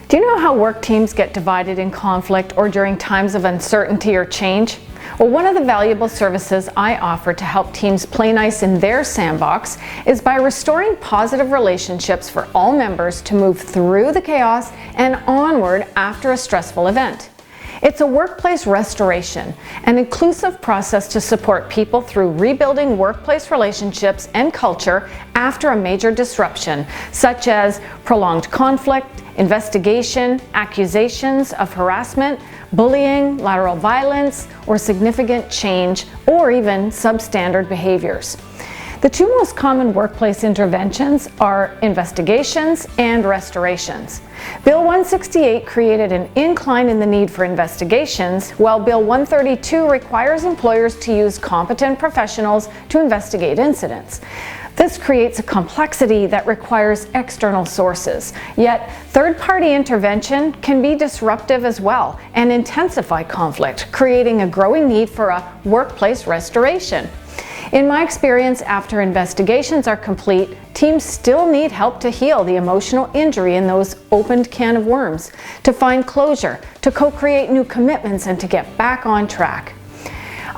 Do you know how work teams get divided in conflict or during times of uncertainty or change? Well, one of the valuable services I offer to help teams play nice in their sandbox is by restoring positive relationships for all members to move through the chaos and onward after a stressful event. It's a workplace restoration, an inclusive process to support people through rebuilding workplace relationships and culture after a major disruption, such as prolonged conflict, investigation, accusations of harassment, bullying, lateral violence, or significant change, or even substandard behaviors. The two most common workplace interventions are investigations and restorations. Bill 168 created an incline in the need for investigations, while Bill 132 requires employers to use competent professionals to investigate incidents. This creates a complexity that requires external sources, yet third-party intervention can be disruptive as well and intensify conflict, creating a growing need for a workplace restoration. In my experience, after investigations are complete, teams still need help to heal the emotional injury in those opened can of worms, to find closure, to co-create new commitments, and to get back on track.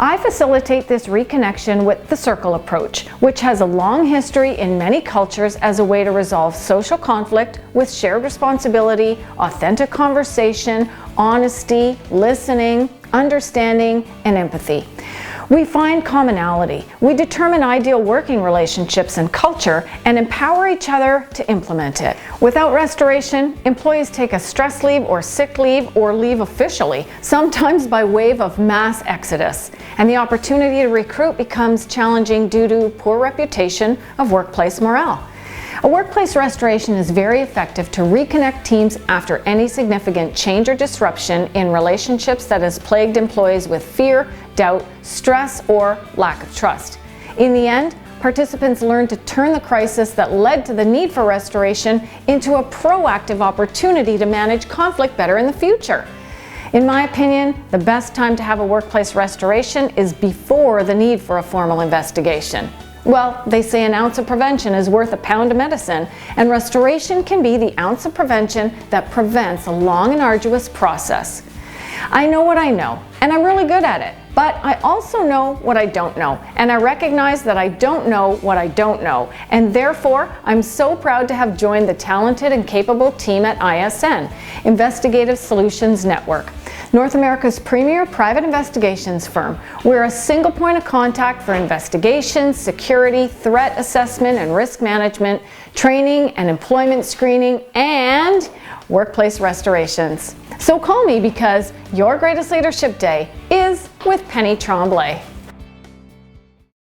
I facilitate this reconnection with the circle approach, which has a long history in many cultures as a way to resolve social conflict with shared responsibility, authentic conversation, honesty, listening, understanding, and empathy. We find commonality, we determine ideal working relationships and culture, and empower each other to implement it. Without restoration, employees take a stress leave or sick leave or leave officially, sometimes by way of mass exodus, and the opportunity to recruit becomes challenging due to poor reputation of workplace morale. A workplace restoration is very effective to reconnect teams after any significant change or disruption in relationships that has plagued employees with fear, doubt, stress, or lack of trust. In the end, participants learn to turn the crisis that led to the need for restoration into a proactive opportunity to manage conflict better in the future. In my opinion, the best time to have a workplace restoration is before the need for a formal investigation. Well, they say an ounce of prevention is worth a pound of medicine, and restoration can be the ounce of prevention that prevents a long and arduous process. I know what I know, and I'm really good at it, but I also know what I don't know, and I recognize that I don't know what I don't know, and therefore I'm so proud to have joined the talented and capable team at ISN, Investigative Solutions Network, North America's premier private investigations firm. We're a single point of contact for investigations, security, threat assessment and risk management, training and employment screening, and workplace restorations. So call me, because your greatest leadership day is with Penny Tremblay.